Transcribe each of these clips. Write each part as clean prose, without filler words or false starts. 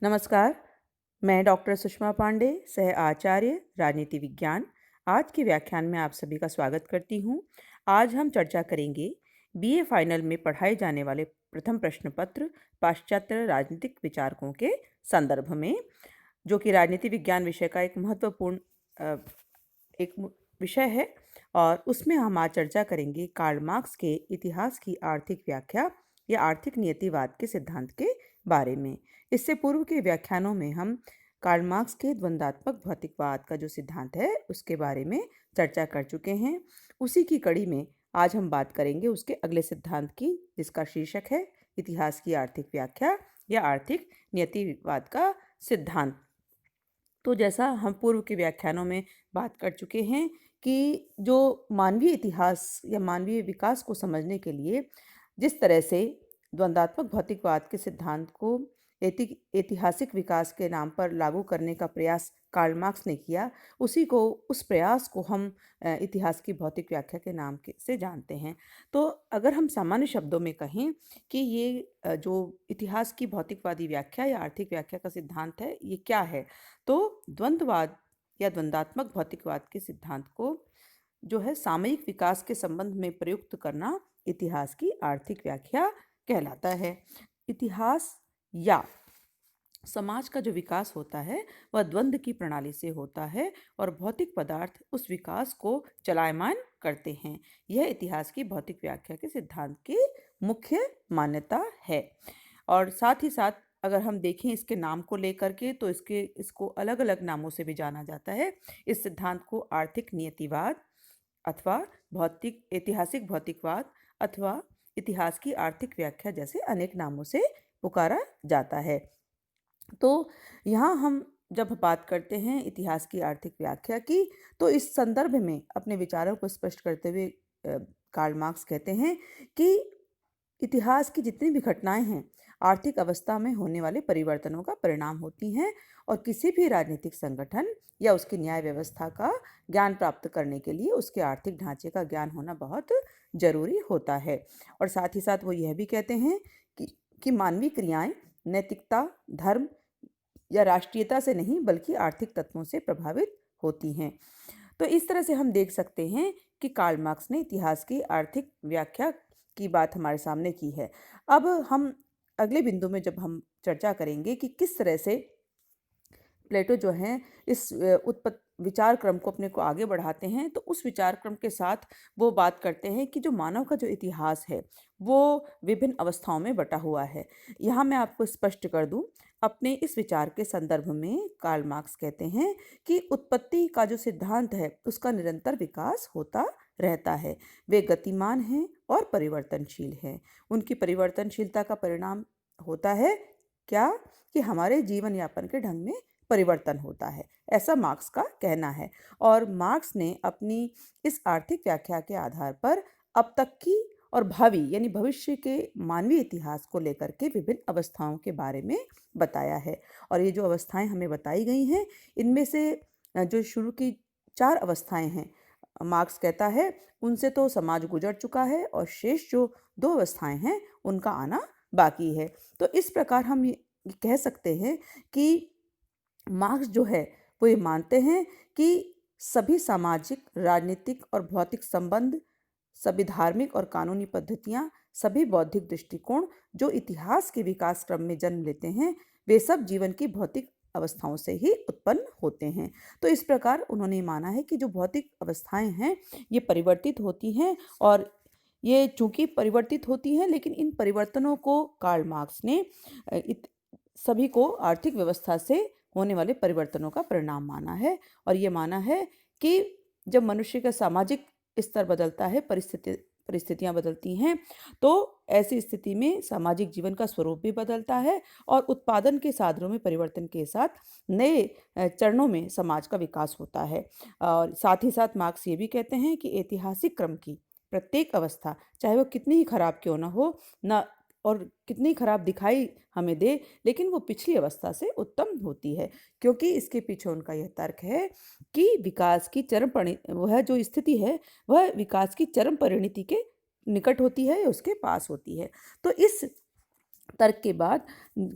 नमस्कार, मैं डॉक्टर सुषमा पांडे, सह आचार्य राजनीति विज्ञान। आज के व्याख्यान में आप सभी का स्वागत करती हूँ। आज हम चर्चा करेंगे बीए फाइनल में पढ़ाए जाने वाले प्रथम प्रश्न पत्र पाश्चात्य राजनीतिक विचारकों के संदर्भ में, जो कि राजनीति विज्ञान विषय का एक महत्वपूर्ण विषय है। और उसमें हम आज चर्चा करेंगे कार्ल मार्क्स के इतिहास की आर्थिक व्याख्या या आर्थिक नियतिवाद के सिद्धांत के बारे में। इससे पूर्व के व्याख्यानों में हम कार्ल मार्क्स के द्वंद्वात्मक भौतिकवाद का जो सिद्धांत है उसके बारे में चर्चा कर चुके हैं। उसी की कड़ी में आज हम बात करेंगे उसके अगले सिद्धांत की, जिसका शीर्षक है इतिहास की आर्थिक व्याख्या या आर्थिक नियतिवाद का सिद्धांत। तो जैसा हम पूर्व के व्याख्यानों में बात कर चुके हैं कि जो मानवीय इतिहास या मानवीय विकास को समझने के लिए जिस तरह से द्वंद्वात्मक भौतिकवाद के सिद्धांत को ऐतिहासिक विकास के नाम पर लागू करने का प्रयास कार्ल मार्क्स ने किया, उस प्रयास को हम इतिहास की भौतिक व्याख्या के नाम से जानते हैं। तो अगर हम सामान्य शब्दों में कहें कि ये जो इतिहास की भौतिकवादी व्याख्या या आर्थिक व्याख्या का सिद्धांत है, ये क्या है? तो द्वंद्ववाद या द्वंद्वात्मक भौतिकवाद के सिद्धांत को जो है सामयिक विकास के संबंध में प्रयुक्त करना इतिहास की आर्थिक व्याख्या कहलाता है। इतिहास या समाज का जो विकास होता है वह द्वंद्व की प्रणाली से होता है और भौतिक पदार्थ उस विकास को चलायमान करते हैं। यह इतिहास की भौतिक व्याख्या के सिद्धांत की मुख्य मान्यता है। और साथ ही साथ अगर हम देखें इसके नाम को लेकर के, तो इसको अलग अलग नामों से भी जाना जाता है। इस सिद्धांत को आर्थिक नियतिवाद अथवा ऐतिहासिक भौतिकवाद अथवा इतिहास की आर्थिक व्याख्या जैसे अनेक नामों से पुकारा जाता है। तो यहाँ हम जब बात करते हैं इतिहास की आर्थिक व्याख्या की, तो इस संदर्भ में अपने विचारों को स्पष्ट करते हुए कार्ल मार्क्स कहते हैं कि इतिहास की जितनी भी घटनाएं हैं आर्थिक अवस्था में होने वाले परिवर्तनों का परिणाम होती हैं और किसी भी राजनीतिक संगठन या उसकी न्याय व्यवस्था का ज्ञान प्राप्त करने के लिए उसके आर्थिक ढांचे का ज्ञान होना बहुत जरूरी होता है। और साथ ही साथ वो यह भी कहते हैं कि मानवीय क्रियाएं नैतिकता, धर्म या राष्ट्रीयता से नहीं बल्कि आर्थिक तत्वों से प्रभावित होती हैं। तो इस तरह से हम देख सकते हैं कि कार्ल मार्क्स ने इतिहास की आर्थिक व्याख्या की बात हमारे सामने की है। अब हम अगले बिंदु में जब हम चर्चा करेंगे कि किस तरह से प्लेटो जो हैं इस विचार क्रम को अपने को आगे बढ़ाते हैं, तो उस विचार क्रम के साथ वो बात करते हैं कि जो मानव का जो इतिहास है वो विभिन्न अवस्थाओं में बटा हुआ है। यहाँ मैं आपको स्पष्ट कर दूं, अपने इस विचार के संदर्भ में कार्ल मार्क्स कहते हैं कि उत्पत्ति का जो सिद्धांत है उसका निरंतर विकास होता रहता है। वे गतिमान हैं और परिवर्तनशील हैं। उनकी परिवर्तनशीलता का परिणाम होता है क्या? कि हमारे जीवन यापन के ढंग में परिवर्तन होता है, ऐसा मार्क्स का कहना है। और मार्क्स ने अपनी इस आर्थिक व्याख्या के आधार पर अब तक की और भावी यानी भविष्य के मानवीय इतिहास को लेकर के विभिन्न अवस्थाओं के बारे में बताया है। और ये जो अवस्थाएं हमें बताई गई हैं, इनमें से जो शुरू की 4 अवस्थाएं हैं, मार्क्स कहता है उनसे तो समाज गुजर चुका है और शेष जो 2 अवस्थाएं हैं उनका आना बाकी है। तो इस प्रकार हम ये कह सकते हैं कि मार्क्स जो है वो ये मानते हैं कि सभी सामाजिक, राजनीतिक और भौतिक संबंध, सभी धार्मिक और कानूनी पद्धतियाँ, सभी बौद्धिक दृष्टिकोण जो इतिहास के विकास क्रम में जन्म लेते हैं, वे सब जीवन की भौतिक अवस्थाओं से ही उत्पन्न होते हैं। तो इस प्रकार उन्होंने माना है कि जो भौतिक अवस्थाएं हैं ये परिवर्तित होती हैं, और ये चूंकि परिवर्तित होती हैं लेकिन इन परिवर्तनों को कार्ल मार्क्स ने सभी को आर्थिक व्यवस्था से होने वाले परिवर्तनों का परिणाम माना है। और ये माना है कि जब मनुष्य का सामाजिक स्तर बदलता है, परिस्थितियां बदलती हैं, तो ऐसी स्थिति में सामाजिक जीवन का स्वरूप भी बदलता है और उत्पादन के साधनों में परिवर्तन के साथ नए चरणों में समाज का विकास होता है। और साथ ही साथ मार्क्स ये भी कहते हैं कि ऐतिहासिक क्रम की प्रत्येक अवस्था, चाहे वो कितनी ही खराब क्यों ना हो ना और कितनी खराब दिखाई हमें दे, लेकिन वो पिछली अवस्था से उत्तम होती है, क्योंकि इसके पीछे उनका यह तर्क है कि विकास की वह जो स्थिति है वह विकास की चरम परिणति के निकट होती है या उसके पास होती है। तो इस तर्क के बाद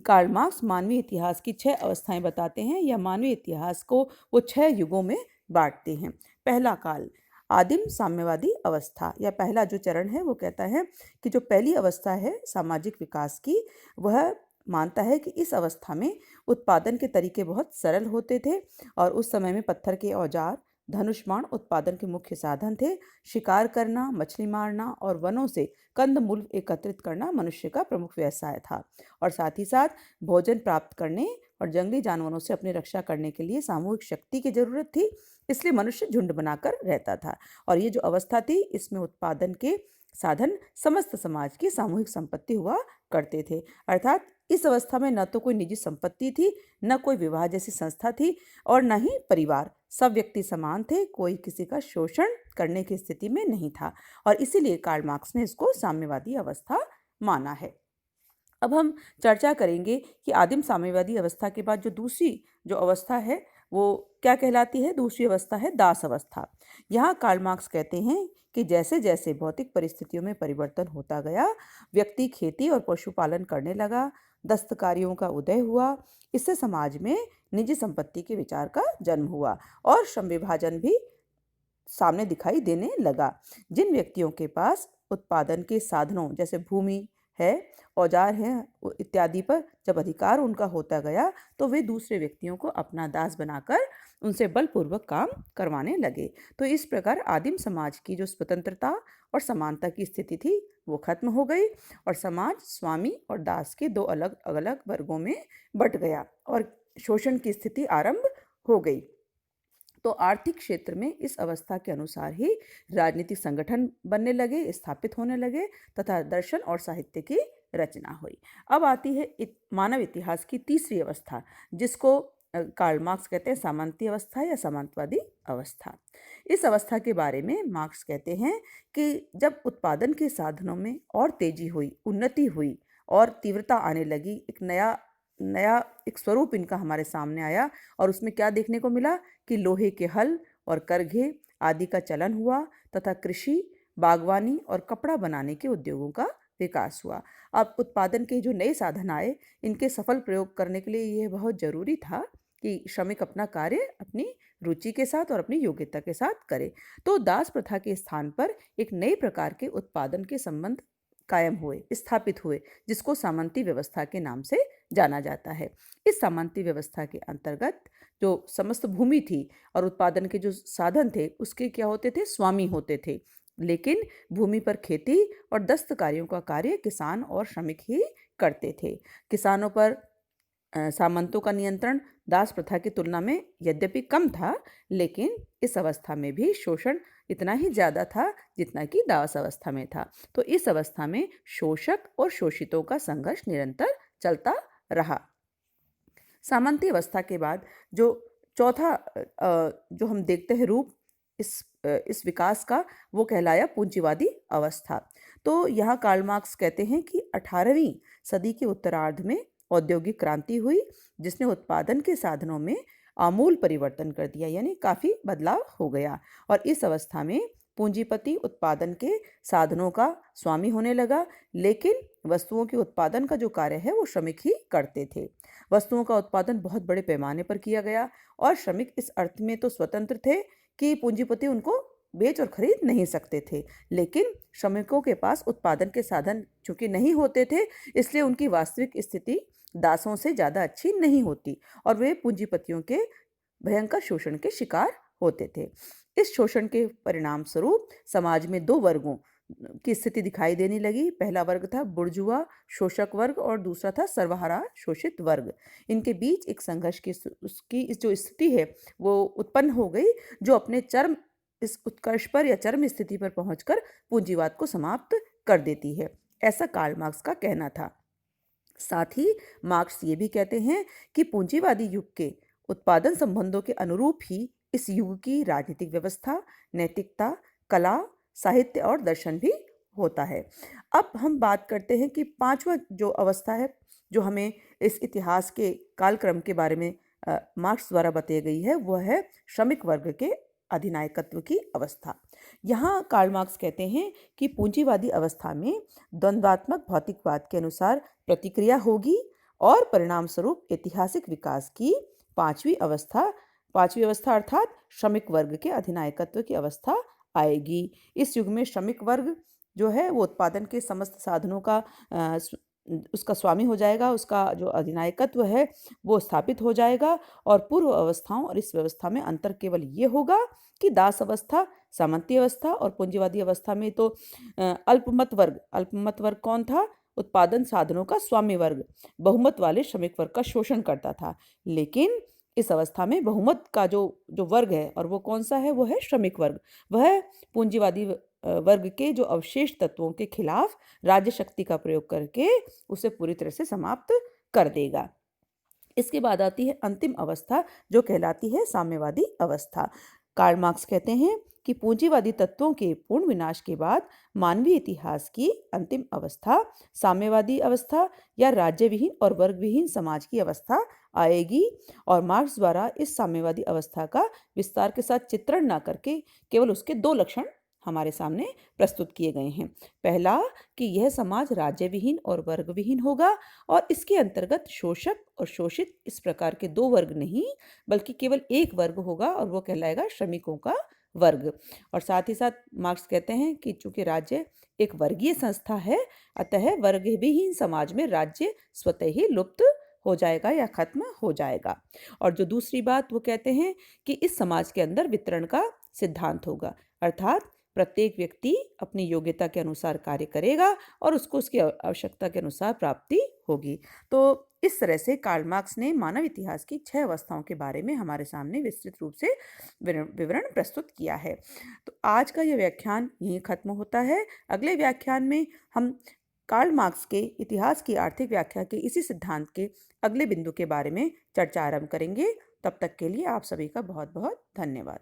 कार्ल मार्क्स मानवीय इतिहास की 6 अवस्थाएं बताते हैं, या मानवीय इतिहास को वो 6 युगों में बांटते हैं। पहला काल, आदिम साम्यवादी अवस्था, या पहला जो चरण है वो कहता है कि जो पहली अवस्था है सामाजिक विकास की, वह मानता है कि इस अवस्था में उत्पादन के तरीके बहुत सरल होते थे और उस समय में पत्थर के औजार, धनुष बाण उत्पादन के मुख्य साधन थे। शिकार करना, मछली मारना और वनों से कंदमूल एकत्रित करना मनुष्य का प्रमुख व्यवसाय था, और साथ ही साथ भोजन प्राप्त करने और जंगली जानवरों से अपनी रक्षा करने के लिए सामूहिक शक्ति की जरूरत थी। इसलिए मनुष्य झुंड बनाकर रहता था, और ये जो अवस्था थी इसमें उत्पादन के साधन समस्त समाज की सामूहिक संपत्ति हुआ करते थे। अर्थात इस अवस्था में न तो कोई निजी संपत्ति थी, न कोई विवाह जैसी संस्था थी, और न ही परिवार। सब व्यक्ति समान थे, कोई किसी का शोषण करने की स्थिति में नहीं था, और इसीलिए कार्ल मार्क्स ने इसको साम्यवादी अवस्था माना है। अब हम चर्चा करेंगे कि आदिम साम्यवादी अवस्था के बाद जो दूसरी जो अवस्था है वो क्या कहलाती है। दूसरी अवस्था है दास अवस्था। यहाँ कार्ल मार्क्स कहते हैं कि जैसे जैसे भौतिक परिस्थितियों में परिवर्तन होता गया, व्यक्ति खेती और पशुपालन करने लगा, दस्तकारियों का उदय हुआ, इससे समाज में निजी संपत्ति के विचार का जन्म हुआ और श्रम विभाजन भी सामने दिखाई देने लगा। जिन व्यक्तियों के पास उत्पादन के साधनों जैसे भूमि है, औजार हैं इत्यादि पर जब अधिकार उनका होता गया, तो वे दूसरे व्यक्तियों को अपना दास बनाकर उनसे बलपूर्वक काम करवाने लगे। तो इस प्रकार आदिम समाज की जो स्वतंत्रता और समानता की स्थिति थी वो खत्म हो गई, और समाज स्वामी और दास के दो अलग अलग वर्गों में बंट गया और शोषण की स्थिति आरंभ हो गई। तो आर्थिक क्षेत्र में इस अवस्था के अनुसार ही राजनीतिक संगठन बनने लगे, स्थापित होने लगे, तथा दर्शन और साहित्य की रचना हुई। अब आती है मानव इतिहास की तीसरी अवस्था, जिसको कार्ल मार्क्स कहते हैं सामंती अवस्था या सामंतवादी अवस्था। इस अवस्था के बारे में मार्क्स कहते हैं कि जब उत्पादन के साधनों में और तेजी हुई, उन्नति हुई और तीव्रता आने लगी, एक नया नया एक स्वरूप इनका हमारे सामने आया, और उसमें क्या देखने को मिला कि लोहे के हल और करघे आदि का चलन हुआ, तथा कृषि, बागवानी और कपड़ा बनाने के उद्योगों का विकास हुआ। अब उत्पादन के जो नए साधन आए, इनके सफल प्रयोग करने के लिए यह बहुत जरूरी था कि श्रमिक अपना कार्य अपनी रुचि के साथ और अपनी योग्यता के साथ करे। तो दास प्रथा के स्थान पर एक नए प्रकार के उत्पादन के संबंध कायम हुए, स्थापित हुए, जिसको सामंती व्यवस्था के नाम से जाना जाता है। इस सामंती व्यवस्था के अंतर्गत जो समस्त भूमि थी और उत्पादन के जो साधन थे उसके क्या होते थे, स्वामी होते थे, लेकिन भूमि पर खेती और दस्तकारियों का कार्य किसान और श्रमिक ही करते थे। किसानों पर सामंतों का नियंत्रण दास प्रथा की तुलना में यद्यपि कम था, लेकिन इस अवस्था में भी शोषण इतना ही ज़्यादा था जितना कि दास अवस्था में था। तो इस अवस्था में शोषक और शोषितों का संघर्ष निरंतर चलता रहा। सामंती अवस्था के बाद जो चौथा जो हम देखते हैं रूप इस विकास का, वो कहलाया पूंजीवादी अवस्था। तो यहाँ कार्ल मार्क्स कहते हैं कि 18वीं सदी के उत्तरार्ध में औद्योगिक क्रांति हुई, जिसने उत्पादन के साधनों में आमूल परिवर्तन कर दिया, यानी काफ़ी बदलाव हो गया। और इस अवस्था में पूंजीपति उत्पादन के साधनों का स्वामी होने लगा, लेकिन वस्तुओं के उत्पादन का जो कार्य है वो श्रमिक ही करते थे। वस्तुओं का उत्पादन बहुत बड़े पैमाने पर किया गया, और श्रमिक इस अर्थ में तो स्वतंत्र थे कि पूंजीपति उनको बेच और खरीद नहीं सकते थे, लेकिन श्रमिकों के पास उत्पादन के साधन चूंकि नहीं होते थे, इसलिए उनकी वास्तविक स्थिति दासों से ज़्यादा अच्छी नहीं होती, और वे पूंजीपतियों के भयंकर शोषण के शिकार होते थे। इस शोषण के परिणाम स्वरूप समाज में दो वर्गों की स्थिति दिखाई देने लगी। पहला वर्ग था बुर्जुआ शोषक वर्ग, और दूसरा था सर्वहारा शोषित वर्ग। इनके बीच एक संघर्ष की उसकी इस जो स्थिति है वो उत्पन्न हो गई, जो अपने चरम इस उत्कर्ष पर या चरम स्थिति पर पहुंचकर पूंजीवाद को समाप्त कर देती है, ऐसा कार्ल मार्क्स का कहना था। साथ ही मार्क्स ये भी कहते हैं कि पूंजीवादी युग के उत्पादन संबंधों के अनुरूप ही इस युग की राजनीतिक व्यवस्था, नैतिकता, कला, साहित्य और दर्शन भी होता है। अब हम बात करते हैं कि पांचवा जो अवस्था है जो हमें इस इतिहास के कालक्रम के बारे में मार्क्स द्वारा बताई गई है, वह है श्रमिक वर्ग के अधिनायकत्व की अवस्था। यहाँ कार्ल मार्क्स कहते हैं कि पूंजीवादी अवस्था में द्वंद्वात्मक भौतिकवाद के अनुसार प्रतिक्रिया होगी और परिणाम स्वरूप ऐतिहासिक विकास की पांचवी अवस्था अर्थात श्रमिक वर्ग के अधिनायकत्व की अवस्था आएगी। इस युग में श्रमिक वर्ग जो है वो उत्पादन के समस्त साधनों का उसका स्वामी हो जाएगा, उसका जो अधिनायकत्व है वो स्थापित हो जाएगा। और पूर्व अवस्थाओं और इस व्यवस्था में अंतर केवल ये होगा कि दास अवस्था, सामंती अवस्था और पूंजीवादी अवस्था में तो अल्पमत वर्ग कौन था? उत्पादन साधनों का स्वामी वर्ग बहुमत वाले श्रमिक वर्ग का शोषण करता था। लेकिन इस अवस्था में बहुमत का जो जो वर्ग है, और वो कौन सा है? वो है श्रमिक वर्ग। वह पूंजीवादी वर्ग के जो अवशेष तत्वों के खिलाफ राज्य शक्ति का प्रयोग करके उसे पूरी तरह से समाप्त कर देगा। इसके बाद आती है अंतिम अवस्था जो कहलाती है साम्यवादी अवस्था। कार्ल मार्क्स कहते हैं कि पूंजीवादी तत्वों के पूर्ण विनाश के बाद मानवीय इतिहास की अंतिम अवस्था साम्यवादी अवस्था या राज्यविहीन और वर्गविहीन समाज की अवस्था आएगी। और मार्क्स द्वारा इस साम्यवादी अवस्था का विस्तार के साथ चित्रण न करके केवल उसके दो लक्षण हमारे सामने प्रस्तुत किए गए हैं। पहला कि यह समाज राज्यविहीन और वर्गविहीन होगा और इसके अंतर्गत शोषक और शोषित इस प्रकार के दो वर्ग नहीं बल्कि केवल एक वर्ग होगा और वो कहलाएगा श्रमिकों का वर्ग। और साथ ही साथ मार्क्स कहते हैं कि चूंकि राज्य एक वर्गीय संस्था है, अतः वर्गविहीन समाज में राज्य स्वतः ही लुप्त हो जाएगा या खत्म हो जाएगा। और जो दूसरी बात वो कहते हैं कि इस समाज के अंदर वितरण का सिद्धांत होगा, अर्थात प्रत्येक व्यक्ति अपनी योग्यता के अनुसार कार्य करेगा और उसको उसकी आवश्यकता के अनुसार प्राप्ति होगी। तो इस तरह से कार्ल मार्क्स ने मानव इतिहास की 6 अवस्थाओं के बारे में हमारे सामने विस्तृत रूप से विवरण प्रस्तुत किया है। तो आज का यह व्याख्यान यहीं खत्म होता है। अगले व्याख्यान में हम कार्ल मार्क्स के इतिहास की आर्थिक व्याख्या के इसी सिद्धांत के अगले बिंदु के बारे में चर्चा आरंभ करेंगे। तब तक के लिए आप सभी का बहुत बहुत धन्यवाद।